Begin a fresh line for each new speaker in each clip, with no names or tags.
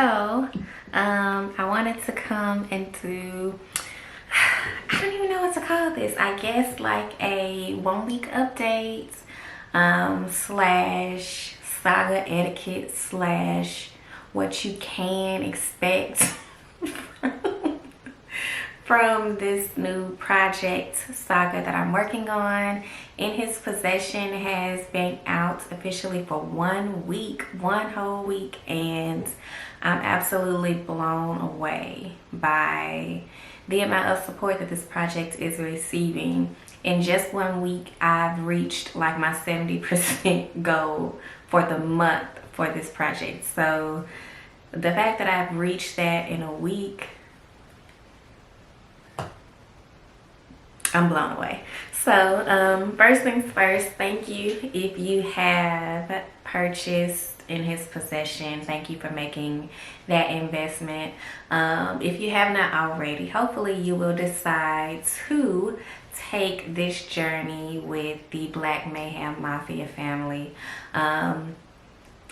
I wanted to come and do, I don't even know what to call this. I guess like a 1 week update, slash saga etiquette, slash what you can expect from this new project saga that I'm working on. In His Possession has been out officially for 1 week, 1 whole week, and I'm absolutely blown away by the amount of support that this project is receiving. In just 1 week, I've reached like my 70% goal for the month for this project. So the fact that I've reached that in a week, I'm blown away. So first things first, thank you if you have purchased In His Possession. Thank you for making that investment. If you have not already, hopefully you will decide to take this journey with the Black Mayhem Mafia family. I'm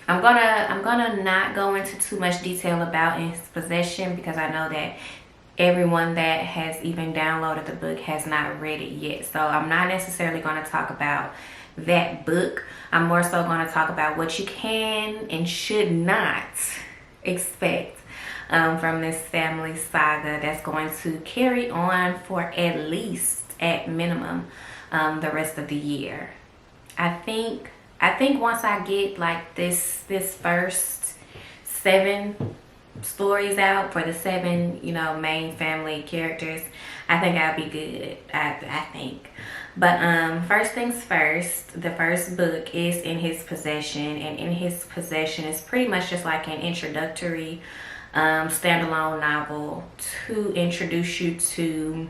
gonna not go into too much detail about In His Possession because I know that everyone that has even downloaded the book has not read it yet. So I'm not necessarily going to talk about that book. I'm more so going to talk about what you can and should not expect from this family saga that's going to carry on for at least, at minimum, the rest of the year. I think once I get like this first 7 stories out for the 7 main family characters, I think I'll be good. I think. But first things first, the first book is In His Possession, and In His Possession is pretty much just like an introductory standalone novel to introduce you to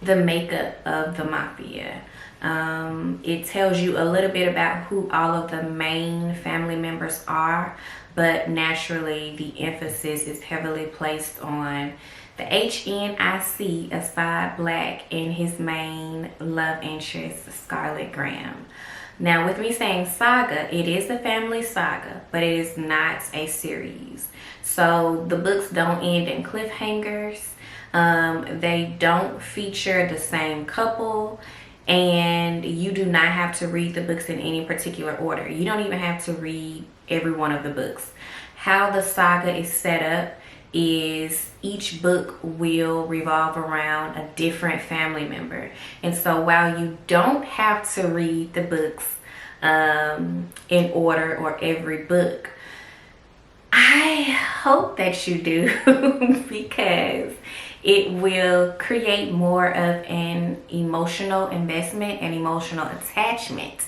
the makeup of the mafia. It tells you a little bit about who all of the main family members are, but naturally the emphasis is heavily placed on the HNIC, Assad Black, and his main love interest, Scarlett Graham. Now, with me saying saga, it is a family saga, but it is not a series. So the books don't end in cliffhangers. They don't feature the same couple. And you do not have to read the books in any particular order. You don't even have to read every one of the books. How the saga is set up is each book will revolve around a different family member. And so while you don't have to read the books in order or every book, I hope that you do because it will create more of an emotional investment and emotional attachment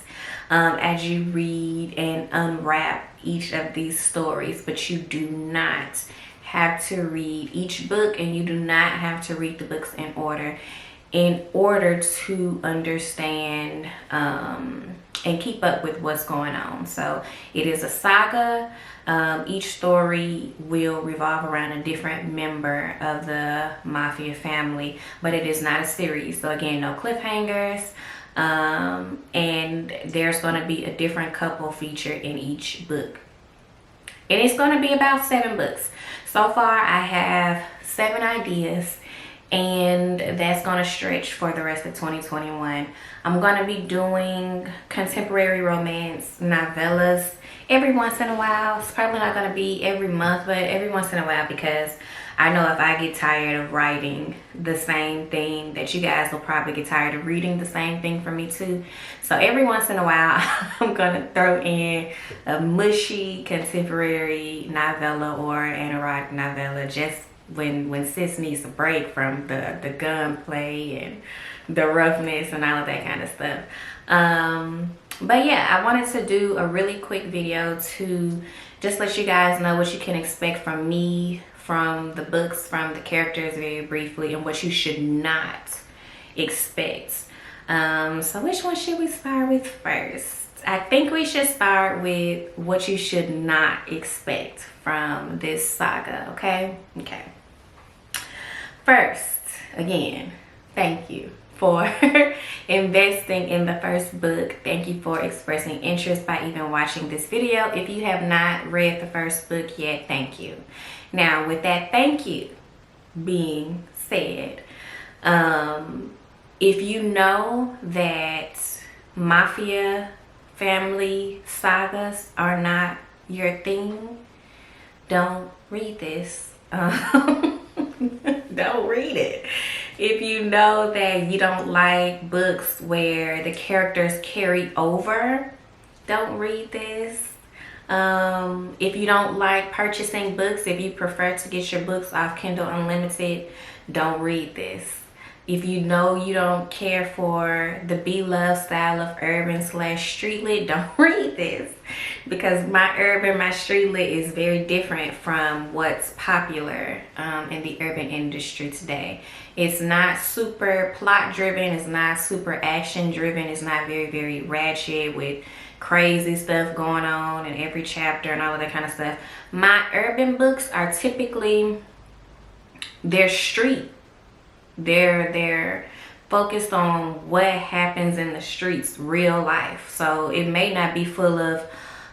as you read and unwrap each of these stories. But you do not have to read each book, and you do not have to read the books in order to understand and keep up with what's going on. So it is a saga. Each story will revolve around a different member of the mafia family, but it is not a series. So again, no cliffhangers, and there's going to be a different couple featured in each book. And it's going to be about 7 books. So far, I have 7 ideas, and that's going to stretch for the rest of 2021. I'm going to be doing contemporary romance novellas every once in a while. It's probably not going to be every month, but every once in a while, because I know if I get tired of writing the same thing, that you guys will probably get tired of reading the same thing from me too. So every once in a while, I'm going to throw in a mushy contemporary novella or an erotic novella, just when sis needs a break from the gunplay and the roughness and all of that kind of stuff. But yeah, I wanted to do a really quick video to just let you guys know what you can expect from me, from the books, from the characters very briefly, and what you should not expect. So which one should we start with first? I think we should start with what you should not expect from this saga, okay? Okay. First, again, thank you for investing in the first book. Thank you for expressing interest by even watching this video. If you have not read the first book yet, thank you. Now, with that thank you being said, if you know that mafia family sagas are not your thing, don't read this. Don't read it. If you know that you don't like books where the characters carry over, don't read this. If you don't like purchasing books, if you prefer to get your books off Kindle Unlimited, don't read this. If you know you don't care for the beloved style of urban / street lit, don't read this, because my urban, my street lit is very different from what's popular in the urban industry today. It's not super plot driven, it's not super action driven, it's not very ratchet with crazy stuff going on in every chapter and all of that kind of stuff. My urban books are typically, they're street. They're focused on what happens in the streets, real life. So it may not be full of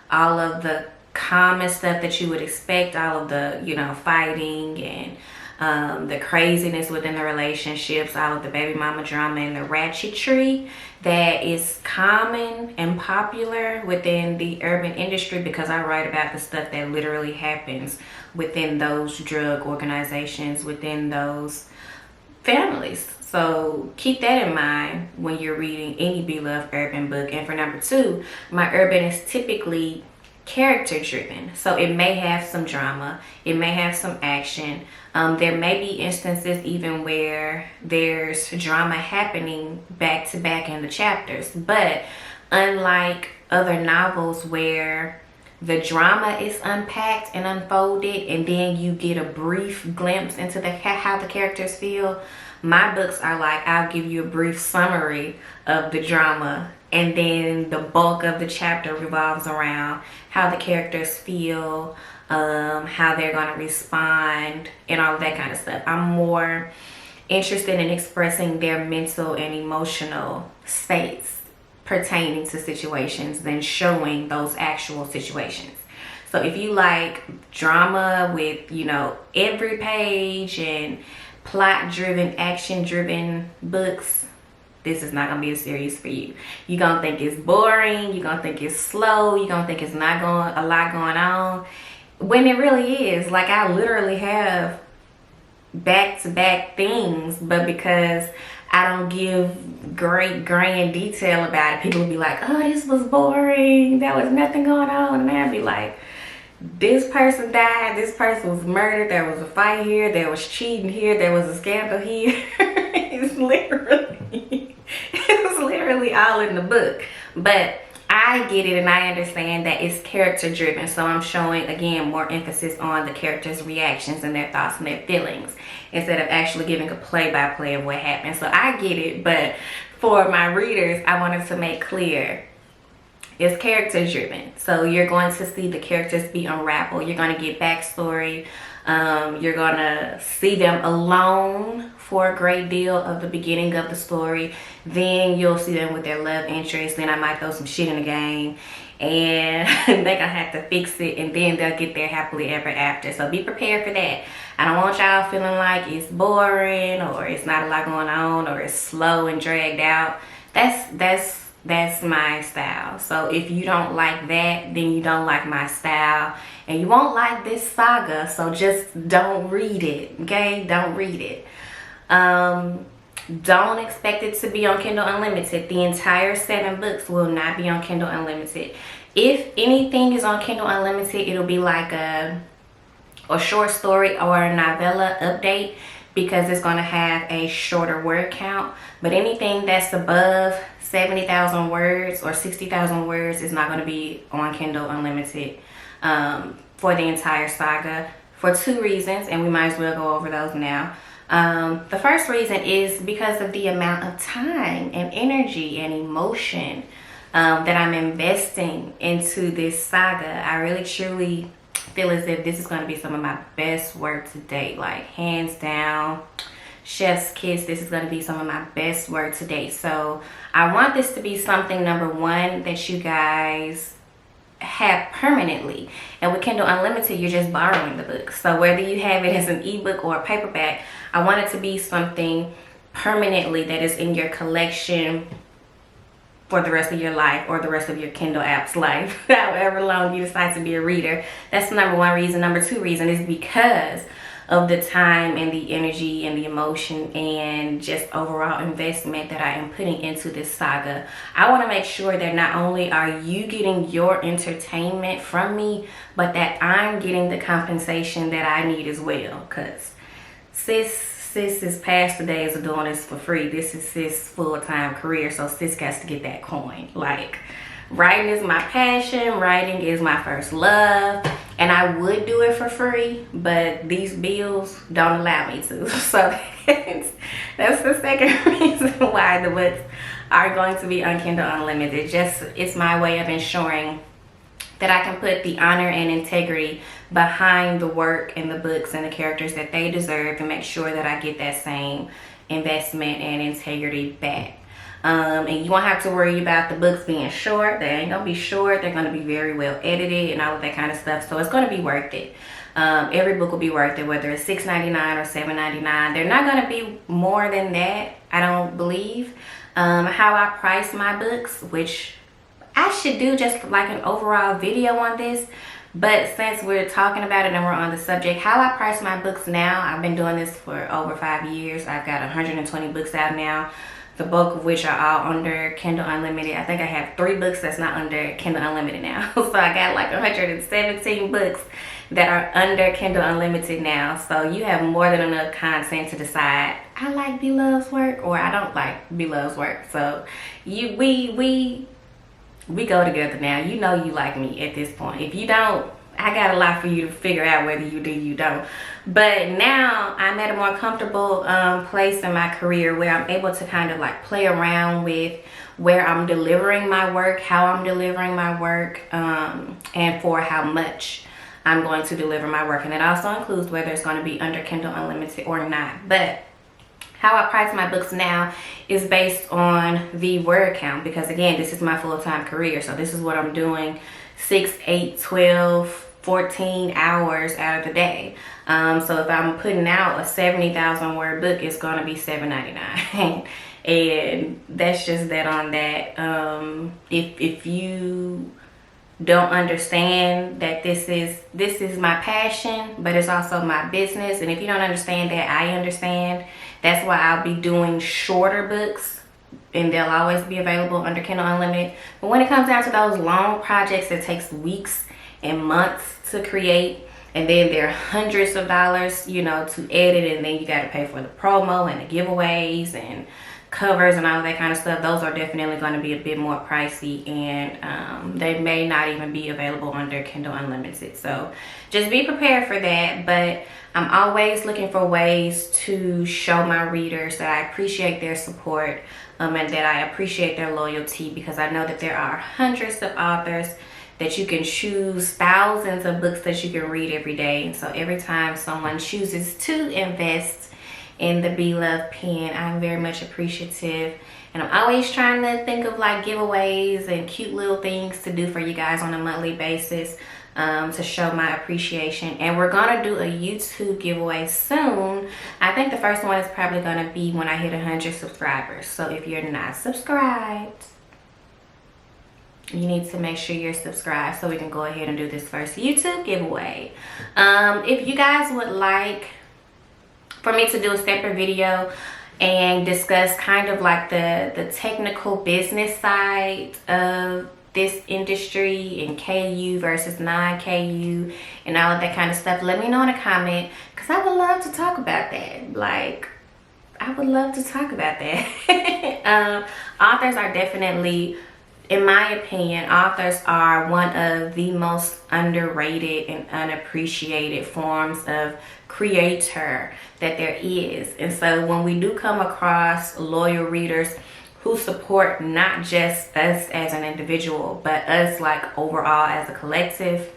all of the common stuff that you would expect, all of the, you know, fighting and the craziness within the relationships, all of the baby mama drama and the ratchetry that is common and popular within the urban industry, because I write about the stuff that literally happens within those drug organizations, within those families. So keep that in mind when you're reading any beloved urban book. And for number 2, my urban is typically character driven. So it may have some drama, it may have some action. There may be instances even where there's drama happening back to back in the chapters. But unlike other novels where the drama is unpacked and unfolded and then you get a brief glimpse into how the characters feel, my books are like, I'll give you a brief summary of the drama and then the bulk of the chapter revolves around how the characters feel, how they're going to respond and all of that kind of stuff. I'm more interested in expressing their mental and emotional states pertaining to situations than showing those actual situations. So if you like drama with, you know, every page and plot driven, action driven books, this is not gonna be a series for you. You're gonna think it's boring, you're gonna think it's slow, you're gonna think it's not a lot going on, when it really is. Like, I literally have back-to-back things, but because I don't give great grand detail about it, people will be like, oh, this was boring, there was nothing going on. And I'd be like, this person died, this person was murdered, there was a fight here, there was cheating here, there was a scandal here. It's literally all in the book. But I get it and I understand that it's character driven, so I'm showing again more emphasis on the characters' reactions and their thoughts and their feelings instead of actually giving a play-by-play of what happened. So I get it, but for my readers, I wanted to make clear it's character driven. So you're going to see the characters be unraveled. You're going to get backstory. You're going to see them alone for a great deal of the beginning of the story. Then you'll see them with their love interest. Then I might throw some shit in the game and they're going to have to fix it, and then they'll get there happily ever after. So be prepared for that. I don't want y'all feeling like it's boring or it's not a lot going on or it's slow and dragged out. That's my style. So if you don't like that, then you don't like my style, and you won't like this saga. So just don't read it, okay? Don't read it. Don't expect it to be on Kindle Unlimited. The entire 7 books will not be on Kindle Unlimited. If anything is on Kindle Unlimited, it'll be like a short story or a novella update, because it's going to have a shorter word count. But anything that's above 70,000 words or 60,000 words is not going to be on Kindle Unlimited for the entire saga, for 2 reasons, and we might as well go over those now. The first reason is because of the amount of time and energy and emotion that I'm investing into this saga. I really truly feel as if this is going to be some of my best work to date, like hands down. chef's kiss. This is going to be some of my best work to date. So I want this to be something, number one, that you guys have permanently. And with Kindle Unlimited, you're just borrowing the book. So whether you have it as an ebook or a paperback, I want it to be something permanently that is in your collection for the rest of your life, or the rest of your Kindle app's life, however long you decide to be a reader. That's the number one reason. Number two reason is because of the time and the energy and the emotion and just overall investment that I am putting into this saga. I want to make sure that not only are you getting your entertainment from me, but that I'm getting the compensation that I need as well. Because sis is past the days of doing this for free. This is sis' full-time career, so sis got to get that coin. Like, writing is my passion, writing is my first love, and I would do it for free, but these bills don't allow me to. So that's the second reason why the books are going to be on Kindle Unlimited. It's my way of ensuring that I can put the honor and integrity behind the work and the books and the characters that they deserve, and make sure that I get that same investment and integrity back. And you won't have to worry about the books being short. They ain't gonna be short. They're gonna be very well edited and all of that kind of stuff. So it's gonna be worth it. Every book will be worth it, whether it's $6.99 or $7.99. They're not gonna be more than that, I don't believe. How I price my books, which I should do just like an overall video on this, but since we're talking about it and we're on the subject, how I price my books now, I've been doing this for over 5 years. I've got 120 books out now, the bulk of which are all under Kindle Unlimited. I think I have 3 books that's not under Kindle Unlimited now. So I got like 117 books that are under Kindle Unlimited now. So you have more than enough content to decide, I like B-Love's work or I don't like B-Love's work. So we go together now. You know you like me at this point. If you don't, I got a lot for you to figure out whether you do, you don't. But now I'm at a more comfortable place in my career where I'm able to kind of like play around with where I'm delivering my work, how I'm delivering my work, and for how much I'm going to deliver my work. And it also includes whether it's going to be under Kindle Unlimited or not. But how I price my books now is based on the word count, because again, this is my full-time career. So this is what I'm doing 6, 8, 12, 14 hours out of the day. So if I'm putting out a 70,000 word book, it's going to be $7.99. And that's just that on that. If you don't understand that this is my passion, but it's also my business, and if you don't understand that, I understand. That's why I'll be doing shorter books, and they'll always be available under Kindle Unlimited. But when it comes down to those long projects that takes weeks and months to create, and then they're hundreds of dollars, you know, to edit, and then you got to pay for the promo and the giveaways and covers and all of that kind of stuff, those are definitely going to be a bit more pricey, and they may not even be available under Kindle Unlimited. So just be prepared for that. But I'm always looking for ways to show my readers that I appreciate their support, and that I appreciate their loyalty, because I know that there are hundreds of authors that you can choose, thousands of books that you can read every day. And so every time someone chooses to invest in the B-Love pen, I'm very much appreciative. And I'm always trying to think of like giveaways and cute little things to do for you guys on a monthly basis, to show my appreciation. And we're gonna do a YouTube giveaway soon. I think the first one is probably gonna be when I hit 100 subscribers. So if you're not subscribed, you need to make sure you're subscribed so we can go ahead and do this first YouTube giveaway. If you guys would like for me to do a separate video and discuss kind of like the technical business side of this industry and KU versus non-KU and all of that kind of stuff, let me know in a comment, because I would love to talk about that. Like, I would love to talk about that. Authors are definitely, in my opinion, authors are one of the most underrated and unappreciated forms of creator that there is. And so when we do come across loyal readers who support not just us as an individual, but us like overall as a collective,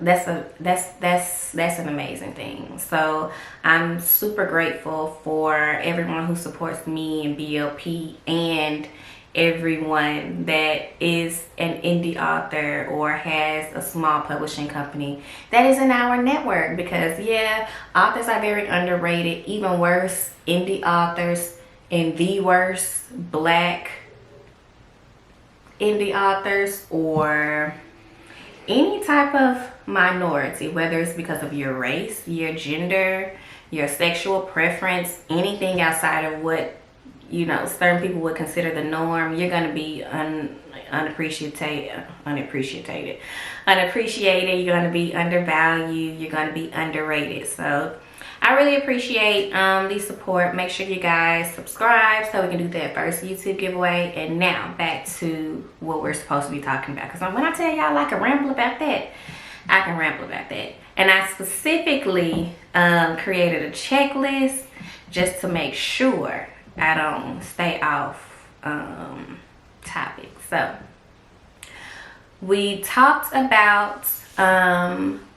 that's an amazing thing. So I'm super grateful for everyone who supports me and BLP, and everyone that is an indie author or has a small publishing company that is in our network. Because yeah, authors are very underrated. Even worse, indie authors, and the worst, Black indie authors, or any type of minority, whether it's because of your race, your gender, your sexual preference, anything outside of what, you know, certain people would consider the norm, you're going to be unappreciated, you're going to be undervalued, you're going to be underrated. So I really appreciate the support. Make sure you guys subscribe so we can do that first YouTube giveaway. And now back to what we're supposed to be talking about, because when I tell y'all I can ramble about that, I can ramble about that. And I specifically created a checklist just to make sure I don't stay off topic. So we talked about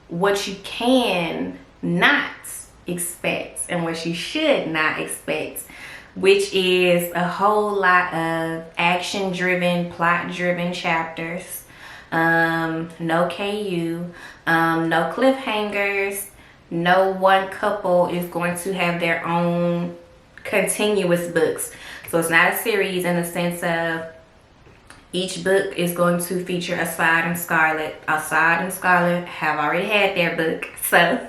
what you can not expect and what you should not expect, which is a whole lot of action-driven, plot-driven chapters. No KU, no cliffhangers. No one couple is going to have their own continuous books. So it's not a series in the sense of each book is going to feature Assad and Scarlett. Assad and Scarlett have already had their book. So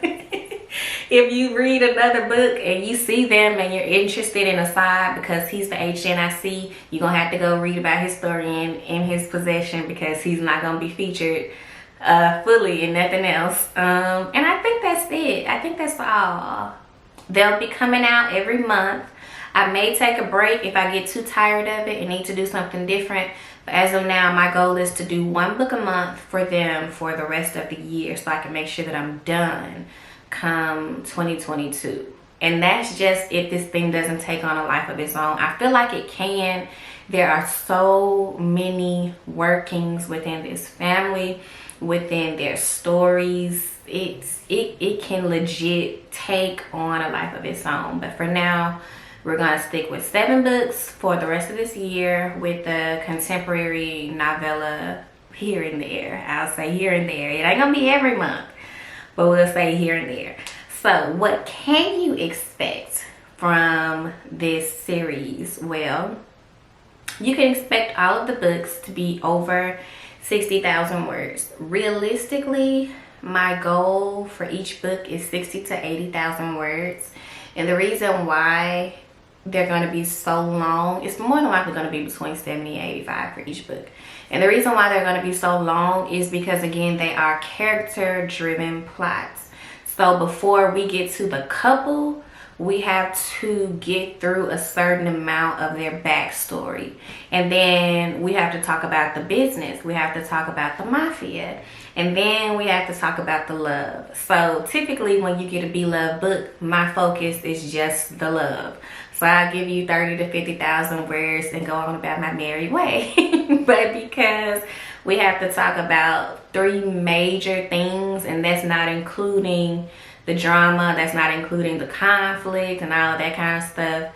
if you read another book and you see them and you're interested in Assad because he's the HNIC, you're going to have to go read about his story in his possession, because he's not going to be featured fully in nothing else. And I think that's it. I think that's all. They'll be coming out every month. I may take a break if I get too tired of it and need to do something different. But as of now, my goal is to do one book a month for them for the rest of the year, so I can make sure that I'm done come 2022. And that's just if this thing doesn't take on a life of its own. I feel like it can. There are so many workings within this family, within their stories. It can legit take on a life of its own. But for now, we're going to stick with 7 books for the rest of this year, with the contemporary novella here and there. I'll say here and there. It ain't going to be every month, but we'll say here and there. So what can you expect from this series? Well, you can expect all of the books to be over 60,000 words. Realistically, my goal for each book is 60 to 80,000 words. And the reason why they're going to be so long, it's more than likely going to be between 70 and 85 for each book. And the reason why they're going to be so long is because, again, they are character-driven plots. So before we get to the couple, we have to get through a certain amount of their backstory. And then we have to talk about the business. We have to talk about the mafia. And then we have to talk about the love. So typically when you get a beloved book, my focus is just the love. So I'll give you 30 to 50,000 words and go on about my merry way. But because we have to talk about 3 major things, and that's not including the drama, that's not including the conflict and all that kind of stuff,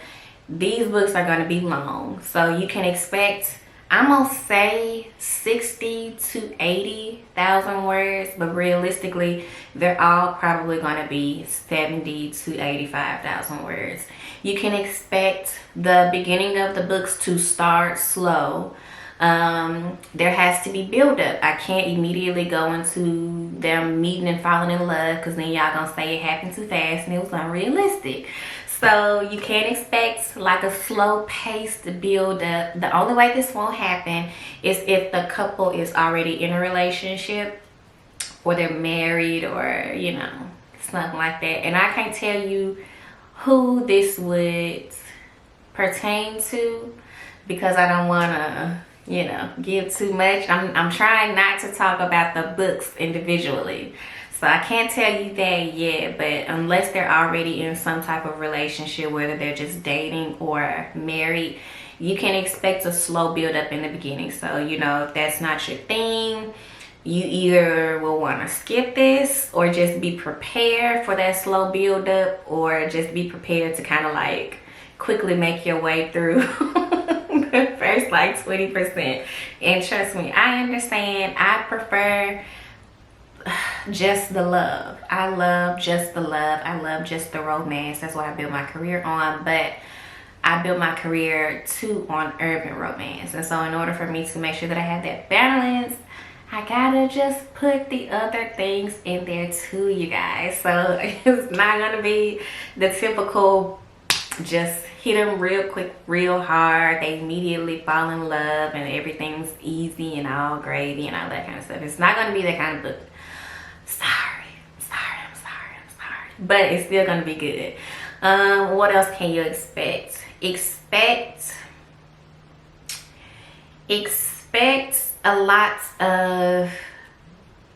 these books are going to be long. So you can expect, I'm going to say 60 to 80,000 words, but realistically, they're all probably going to be 70 to 85,000 words. You can expect the beginning of the books to start slow. There has to be build-up. I can't immediately go into them meeting and falling in love, because then y'all gonna say it happened too fast and it was unrealistic. So you can't expect like a slow-paced build-up. The only way this won't happen is if the couple is already in a relationship, or they're married, or, you know, something like that. And I can't tell you who this would pertain to, because I don't want to, you know, give too much. I'm trying not to talk about the books individually, so I can't tell you that yet. But unless they're already in some type of relationship, whether they're just dating or married, you can expect a slow build up in the beginning. So, you know, if that's not your thing, you either will want to skip this or just be prepared for that slow build up, or just be prepared to kind of like quickly make your way through the first like 20%. And trust me, I understand. I prefer just the love. I love just the love. I love just the romance. That's what I built my career on. But I built my career too on urban romance. And so in order for me to make sure that I have that balance, I gotta just put the other things in there too, you guys. So it's not gonna be the typical just hit them real quick, real hard, they immediately fall in love and everything's easy and all gravy and all that kind of stuff. It's not gonna be that kind of book. I'm sorry. But it's still gonna be good. What else can you expect? Expect a lot of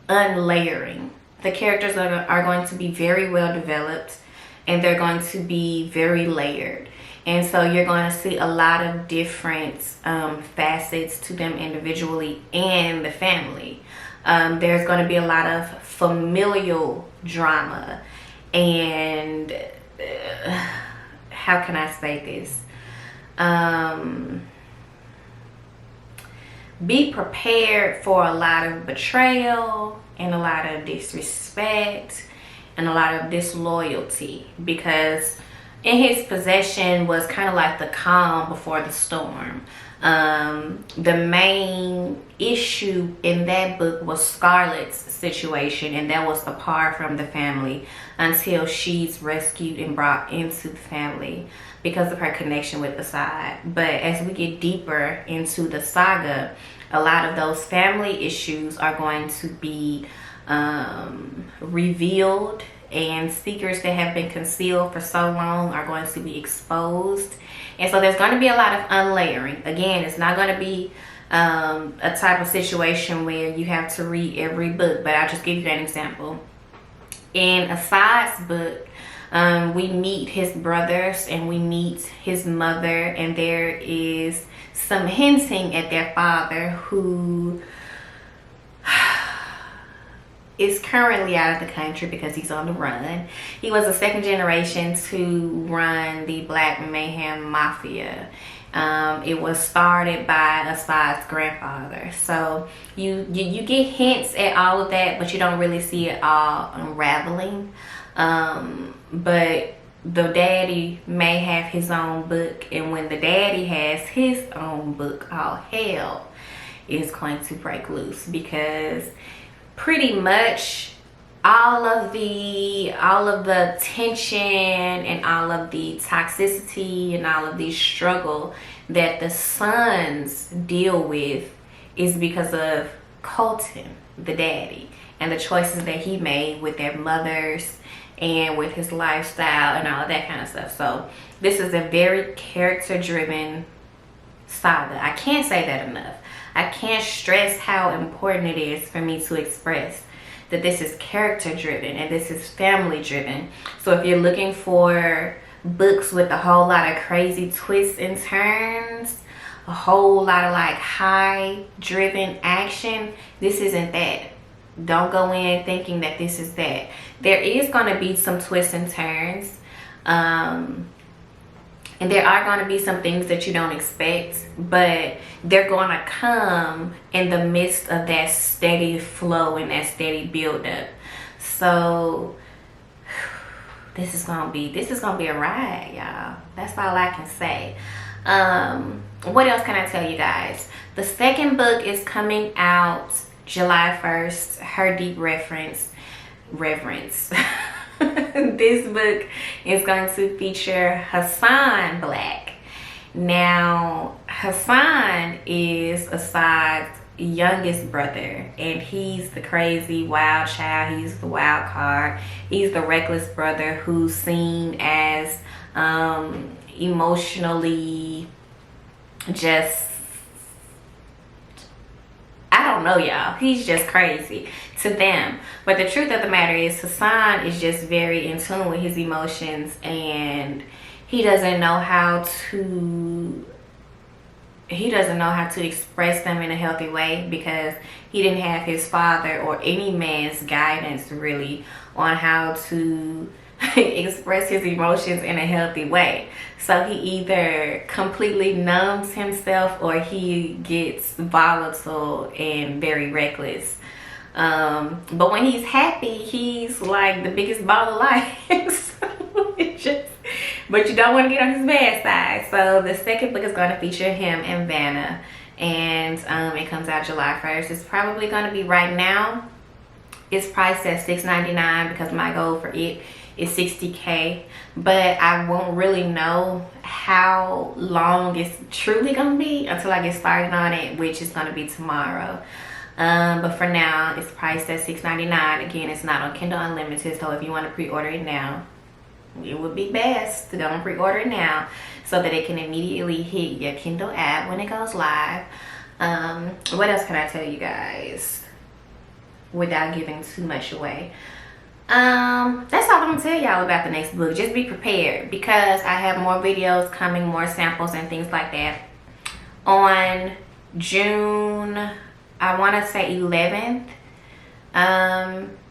unlayering. The characters are going to be very well developed, and they're going to be very layered. And so you're going to see a lot of different facets to them individually and the family. There's going to be a lot of familial drama. And how can I say this? Be prepared for a lot of betrayal and a lot of disrespect and a lot of disloyalty, because in his possession was kind of like the calm before the storm. The main issue in that book was Scarlett's situation, and that was apart from the family until she's rescued and brought into the family because of her connection with the side. But as we get deeper into the saga, a lot of those family issues are going to be revealed, and secrets that have been concealed for so long are going to be exposed. And so there's going to be a lot of unlayering. Again, it's not going to be a type of situation where you have to read every book, but I'll just give you an example. In Asad's book, we meet his brothers and we meet his mother, and there is some hinting at their father, who is currently out of the country because he's on the run. He was the second generation to run the Black Mayhem Mafia. It was started by Asad's grandfather. So you get hints at all of that, but you don't really see it all unraveling. But the daddy may have his own book, and when the daddy has his own book, all hell is going to break loose, because pretty much all of the tension and all of the toxicity and all of the struggle that the sons deal with is because of Colton, the daddy, and the choices that he made with their mothers and with his lifestyle and all of that kind of stuff. So this is a very character driven saga. I can't say that enough. I can't stress how important it is for me to express that this is character driven and this is family driven. So if you're looking for books with a whole lot of crazy twists and turns, a whole lot of like high driven action, this isn't that. Don't go in thinking that this is that. There is going to be some twists and turns. And there are going to be some things that you don't expect, but they're going to come in the midst of that steady flow and that steady build up. So this is going to be a ride, y'all. That's all I can say. What else can I tell you guys? The second book is coming out July 1st. Her Deep Reverence. This book is going to feature Hassan Black. Now, Hassan is Asad's youngest brother, and he's the crazy wild child. He's the wild card. He's the reckless brother who's seen as emotionally just, I don't know, y'all. He's just crazy to them. But the truth of the matter is, Hassan is just very in tune with his emotions, and he doesn't know how to he doesn't know how to express them in a healthy way because he didn't have his father or any man's guidance really on how to express his emotions in a healthy way. So he either completely numbs himself or he gets volatile and very reckless. But when he's happy, he's like the biggest ball of life. So but you don't want to get on his bad side. So the second book is going to feature him and Vanna, and it comes out July 1st. It's probably going to be, right now it's priced at $6.99 because my goal for it is $60K, but I won't really know how long it's truly gonna be until I get started on it, which is gonna be tomorrow. But for now, it's priced at $6.99. Again, it's not on Kindle Unlimited, so if you want to pre-order it now, it would be best to go and pre-order it now so that it can immediately hit your Kindle app when it goes live. What else can I tell you guys without giving too much away? That's all I'm gonna tell y'all about the next book. Just be prepared because I have more videos coming, more samples and things like that. On June, I want to say 11th,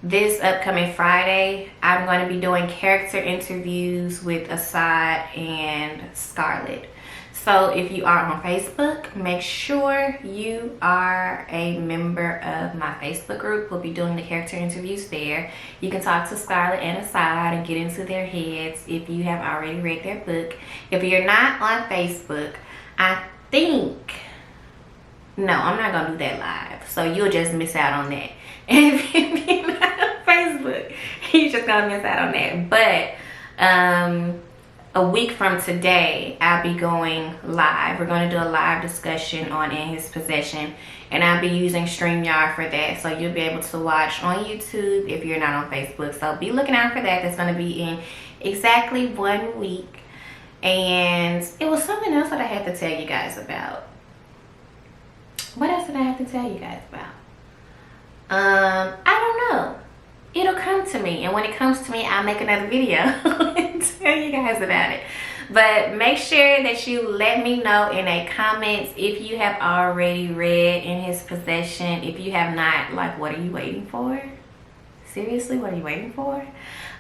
this upcoming Friday, I'm going to be doing character interviews with Assad and Scarlett. So if you are on Facebook, make sure you are a member of my Facebook group. We'll be doing the character interviews there. You can talk to Scarlett and Assad and get into their heads if you have already read their book. If you're not on Facebook, I think, no, I'm not going to do that live. So you'll just miss out on that. And if you're not on Facebook, you're just going to miss out on that. But, a week from today, I'll be going live. We're going to do a live discussion on In His Possession, and I'll be using StreamYard for that. So you'll be able to watch on YouTube if you're not on Facebook. So be looking out for that. That's going to be in exactly 1 week. And it was something else that I had to tell you guys about. What else did I have to tell you guys about? I don't know. It'll come to me, and when it comes to me, I'll make another video and tell you guys about it. But make sure that you let me know in the comments if you have already read In His Possession. If you have not, like, what are you waiting for? Seriously, what are you waiting for?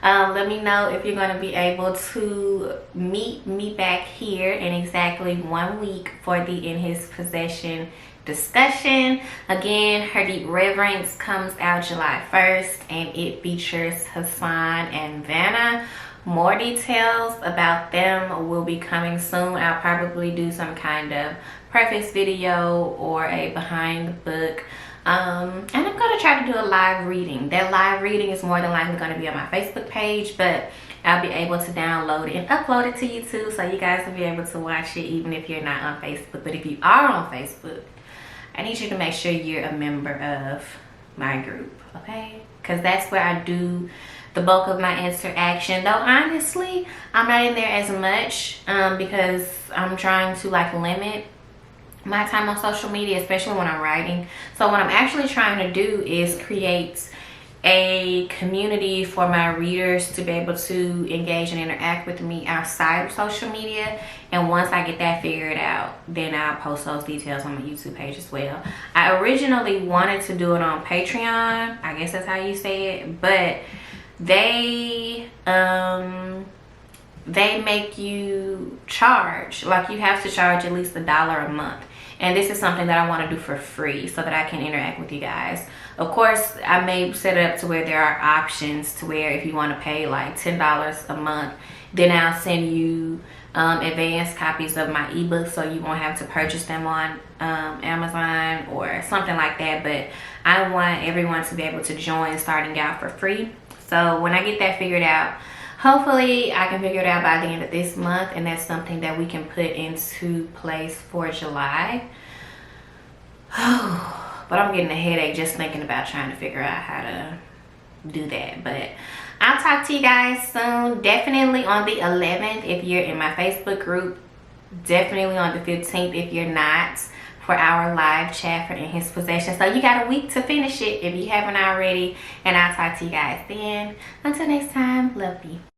Let me know if you're going to be able to meet me back here in exactly 1 week for the In His Possession discussion. Again, Her Deep Reverence comes out July 1st, and it features Hassan and Vanna. More details about them will be coming soon. I'll probably do some kind of preface video or a behind the book. And I'm going to try to do a live reading. That live reading is more than likely going to be on my Facebook page, but I'll be able to download it and upload it to YouTube so you guys will be able to watch it even if you're not on Facebook. But if you are on Facebook, I need you to make sure you're a member of my group, okay? Because that's where I do the bulk of my interaction. Though honestly, I'm not in there as much because I'm trying to like limit my time on social media, especially when I'm writing. So what I'm actually trying to do is create a community for my readers to be able to engage and interact with me outside of social media. And once I get that figured out, then I'll post those details on my YouTube page as well. I originally wanted to do it on Patreon, I guess that's how you say it, but they make you charge, like you have to charge at least $1 a month. And this is something that I want to do for free so that I can interact with you guys. Of course, I may set it up to where there are options to where if you want to pay like $10 a month, then I'll send you advanced copies of my ebooks so you won't have to purchase them on Amazon or something like that. But I want everyone to be able to join starting out for free. So when I get that figured out, hopefully I can figure it out by the end of this month, and that's something that we can put into place for July. But I'm getting a headache just thinking about trying to figure out how to do that. But I'll talk to you guys soon. Definitely on the 11th if you're in my Facebook group. Definitely on the 15th if you're not, for our live chat for In His Possession. So you got a week to finish it if you haven't already. And I'll talk to you guys then. Until next time, love you.